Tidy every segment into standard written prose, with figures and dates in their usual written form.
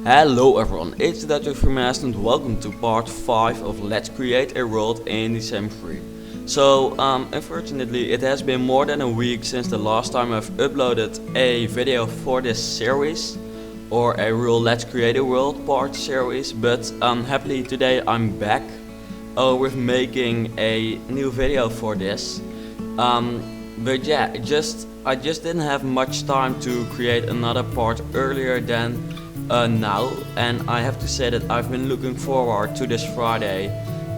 Hello everyone, it's Dutch Freemaster and welcome to part 5 of Let's Create a World in The Sims 3. So, unfortunately it has been more than a week since the last time I've uploaded a video for this series, or a real Let's Create a World part series, but happily today I'm back with making a new video for this. But yeah, I just didn't have much time to create another part earlier than now, and I have to say that I've been looking forward to this Friday,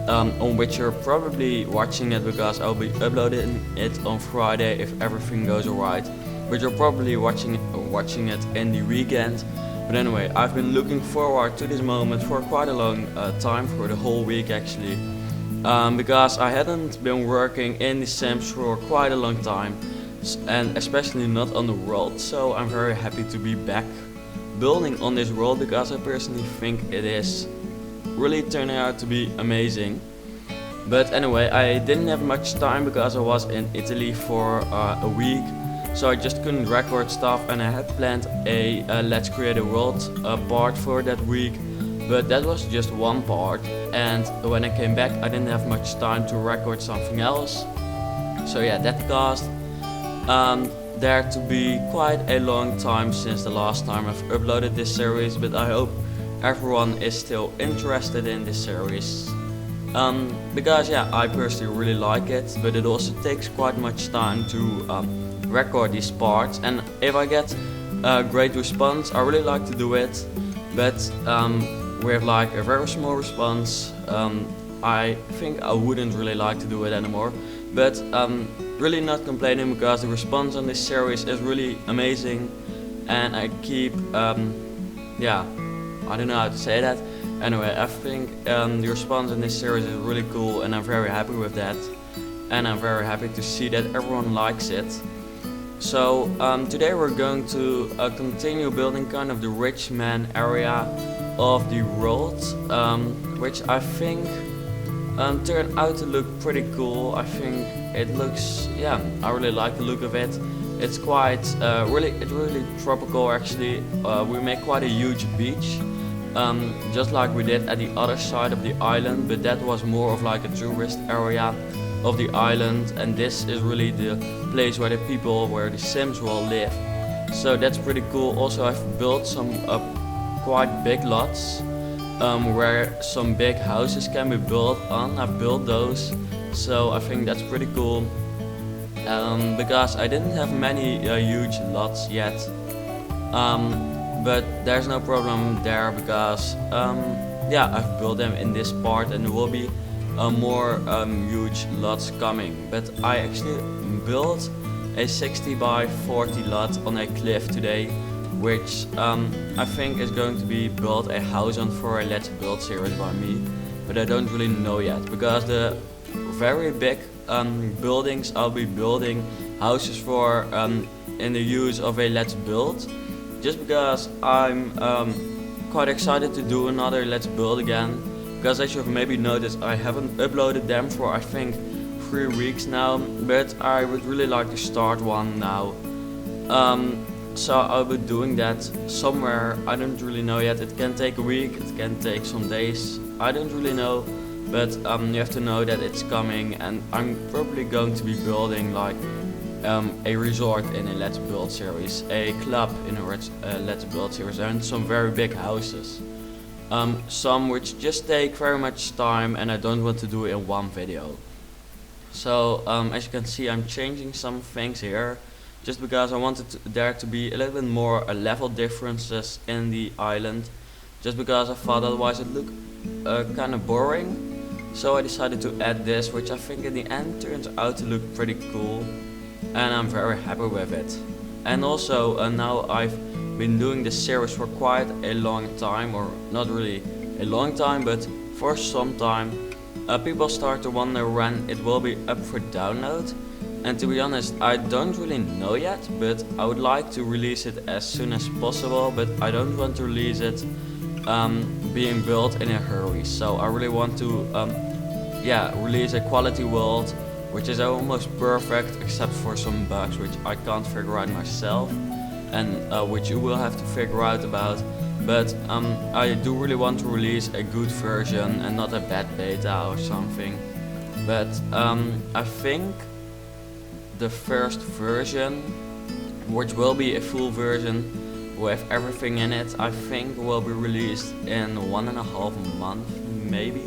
on which you're probably watching it because I'll be uploading it on Friday if everything goes alright. But you're probably watching it in the weekend. But anyway, I've been looking forward to this moment for quite a long time, for the whole week actually, because I hadn't been working in The Sims for quite a long time, and especially not on the world. So I'm very happy to be back building on this world, because I personally think it is really turning out to be amazing. But anyway, I didn't have much time because I was in Italy for a week, so I just couldn't record stuff, and I had planned a Let's Create a World part for that week, but that was just one part, and when I came back I didn't have much time to record something else. So yeah, that caused there to be quite a long time since the last time I've uploaded this series, but I hope everyone is still interested in this series. Because yeah, I personally really like it, but it also takes quite much time to record these parts, and if I get a great response I really like to do it, but with like a very small response I think I wouldn't really like to do it anymore. But really not complaining, because the response on this series is really amazing, and I keep yeah, I don't know how to say that. Anyway, I think the response in this series is really cool, and I'm very happy with that, and I'm very happy to see that everyone likes it. So today we're going to continue building kind of the rich man area of the world, which I think turned out to look pretty cool. I think it looks, yeah, I really like the look of it. It's quite really tropical actually. We make quite a huge beach, just like we did at the other side of the island, but that was more of like a tourist area of the island, and this is really the place where the Sims will live. So that's pretty cool. Also, I've built some quite big lots where some big houses can be built on. I've built those, so I think that's pretty cool, because I didn't have many huge lots yet, but there's no problem there, because yeah, I've built them in this part, and there will be more huge lots coming. But I actually built a 60 by 40 lot on a cliff today, which I think is going to be built a house on for a Let's Build series by me, but I don't really know yet, because the very big buildings I'll be building houses for in the use of a Let's Build, just because I'm quite excited to do another Let's Build again, because as you've maybe noticed I haven't uploaded them for I think 3 weeks now, but I would really like to start one now. So I'll be doing that somewhere, I don't really know yet. It can take a week, it can take some days, I don't really know, but you have to know that it's coming, and I'm probably going to be building like a resort in a Let's Build series, a club in a Let's Build series, and some very big houses. Some which just take very much time, and I don't want to do it in one video. So as you can see, I'm changing some things here, just because I wanted there to be a little bit more level differences in the island, just because I thought otherwise it looked kind of boring. So I decided to add this, which I think in the end turns out to look pretty cool, and I'm very happy with it. And also now I've been doing this series for quite a long time, or not really a long time, but for some time. People start to wonder when it will be up for download, and to be honest I don't really know yet, but I would like to release it as soon as possible, but I don't want to release it being built in a hurry. So I really want to yeah, release a quality world which is almost perfect except for some bugs which I can't figure out myself, and which you will have to figure out about. but I do really want to release a good version and not a bad beta or something. But I think the first version, which will be a full version with everything in it, I think will be released in 1.5 months, maybe.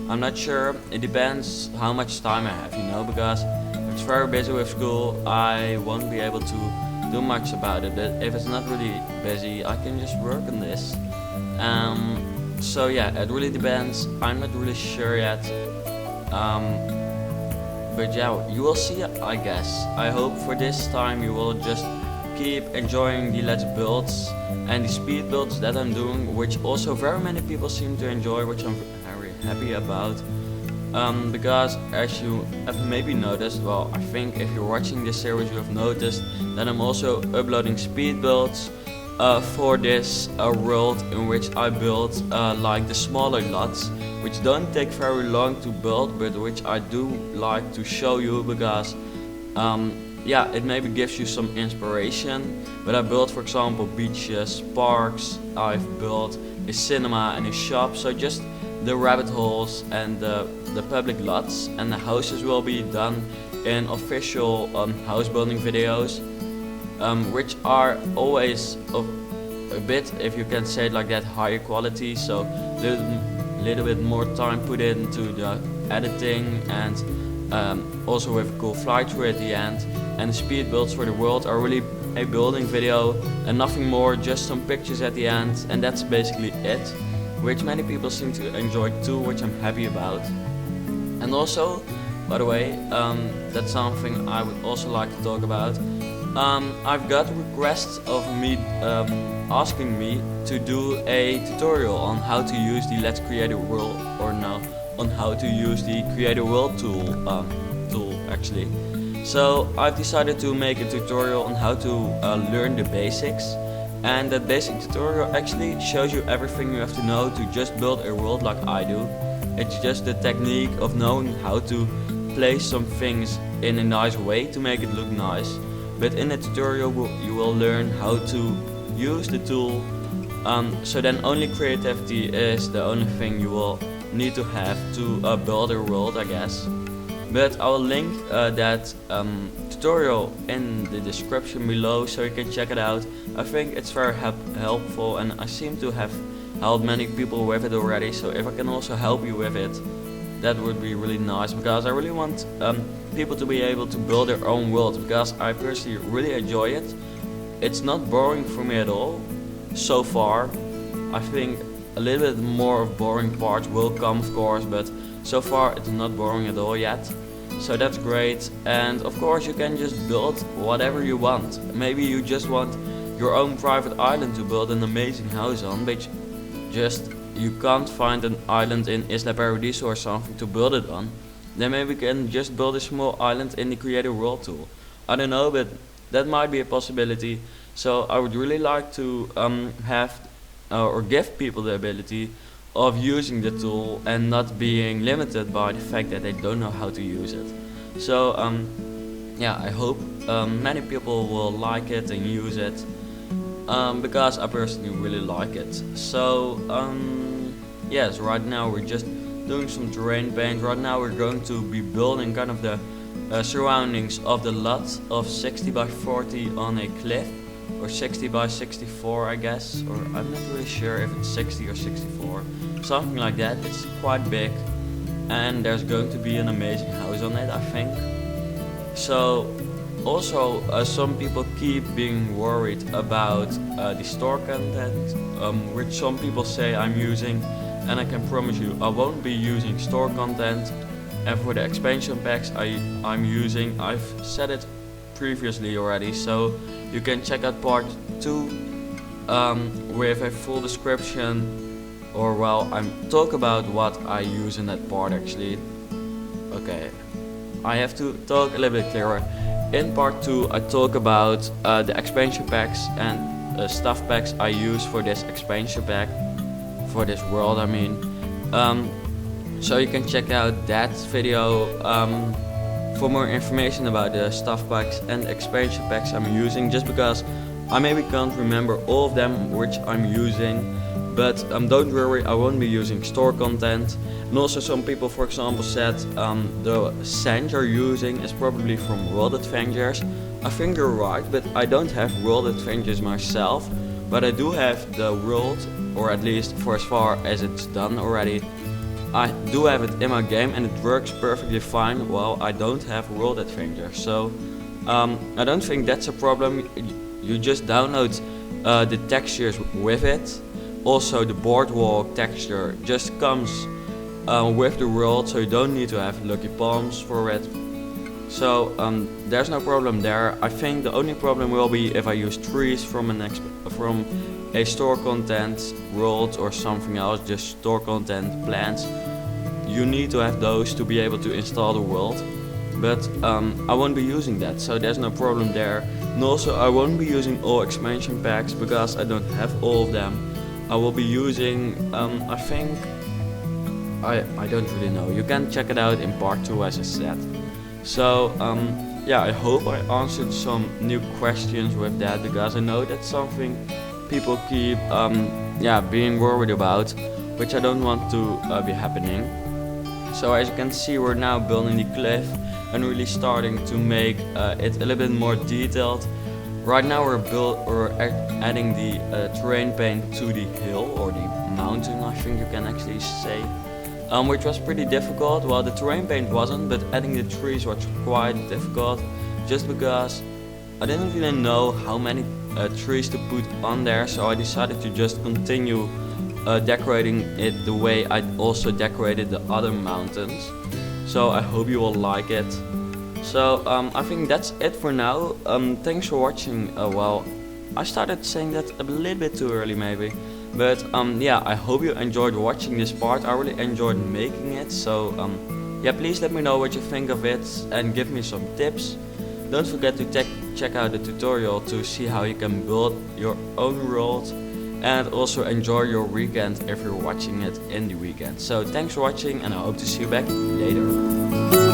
I'm not sure, it depends how much time I have, you know, because if it's very busy with school, I won't be able to do much about it, but if it's not really busy, I can just work on this. So yeah, it really depends, I'm not really sure yet. But yeah, you will see, I guess. I hope for this time you will just keep enjoying the Let's builds and the speed builds that I'm doing, which also very many people seem to enjoy, which I'm very happy about. Because as you have maybe noticed, well, I think if you're watching this series you have noticed that I'm also uploading speed builds for this world in which I build like the smaller lots, which don't take very long to build, but which I do like to show you because yeah, it maybe gives you some inspiration. But I built, for example, beaches, parks, I've built a cinema and a shop, so just the rabbit holes and the public lots, and the houses will be done in official house building videos, which are always of a bit, if you can say it like that, higher quality, so little bit more time put into the editing, and also with a cool fly-through at the end. And the speed builds for the world are really a building video and nothing more, just some pictures at the end, and that's basically it, which many people seem to enjoy too, which I'm happy about. And also, by the way, that's something I would also like to talk about. I've got requests of me asking me to do a tutorial on how to use the Let's Create a World, or no, on how to use the Create a World tool actually. So I've decided to make a tutorial on how to learn the basics, and that basic tutorial actually shows you everything you have to know to just build a world like I do. It's just the technique of knowing how to place some things in a nice way to make it look nice. But in the tutorial you will learn how to use the tool, so then only creativity is the only thing you will need to have to build a world, I guess. But I will link that tutorial in the description below so you can check it out. I think it's very helpful, and I seem to have helped many people with it already, so if I can also help you with it, that would be really nice, because I really want people to be able to build their own world, because I personally really enjoy it. It's not boring for me at all so far. I think a little bit more of boring parts will come, of course, but so far it's not boring at all yet. So that's great, and of course you can just build whatever you want. Maybe you just want your own private island to build an amazing house on, but you can't find an island in Isla Paradiso or something to build it on. Then maybe you can just build a small island in the Create a World tool. I don't know, but that might be a possibility. So I would really like to have or give people the ability of using the tool and not being limited by the fact that they don't know how to use it. So yeah, I hope many people will like it and use it, because I personally really like it. So yes, right now we're just doing some terrain paint. Right now we're going to be building kind of the surroundings of the lot of 60 by 40 on a cliff, or 60 by 64 I guess, or I'm not really sure if it's 60 or 64, something like that. It's quite big, and there's going to be an amazing house on it, I think. So also some people keep being worried about the store content, which some people say I'm using, and I can promise you I won't be using store content. And for the expansion packs I'm using, I've said it previously already, so you can check out part 2 with a full description, or well, I'm talk about what I use in that part actually. Okay, I have to talk a little bit clearer. In part 2 I talk about the expansion packs and stuff packs I use for this expansion pack, for this world I mean. So you can check out that video for more information about the stuff packs and expansion packs I'm using, just because I maybe can't remember all of them which I'm using, but don't worry, I won't be using store content. And also some people, for example, said the sand you're using is probably from World Adventures. I think you're right, but I don't have World Adventures myself, but I do have the world, or at least for as far as it's done already. I do have it in my game and it works perfectly fine, while I don't have World Adventure. So I don't think that's a problem. You just download the textures with it. Also the boardwalk texture just comes with the world, so you don't need to have Lucky Palms for it. So there's no problem there. I think the only problem will be if I use trees from a store content world or something else, just store content plants. You need to have those to be able to install the world, but I won't be using that, so there's no problem there. And also I won't be using all expansion packs because I don't have all of them. I will be using, I think, I don't really know. You can check it out in part 2 as I said. So yeah, I hope I answered some new questions with that, because I know that's something people keep being worried about, which I don't want to be happening. So as you can see, we're now building the cliff and really starting to make it a little bit more detailed. Right now we're adding the terrain paint to the hill, or the mountain, I think you can actually say, which was pretty difficult. Well, the terrain paint wasn't, but adding the trees was quite difficult, just because I didn't really know how many trees to put on there, so I decided to just continue decorating it the way I also decorated the other mountains. So I hope you will like it. So I think that's it for now. Thanks for watching. Well, I started saying that a little bit too early maybe, but yeah, I hope you enjoyed watching this part. I really enjoyed making it, so yeah, please let me know what you think of it and give me some tips. Don't forget to check out the tutorial to see how you can build your own world, and also enjoy your weekend if you're watching it in the weekend. So thanks for watching, and I hope to see you back later.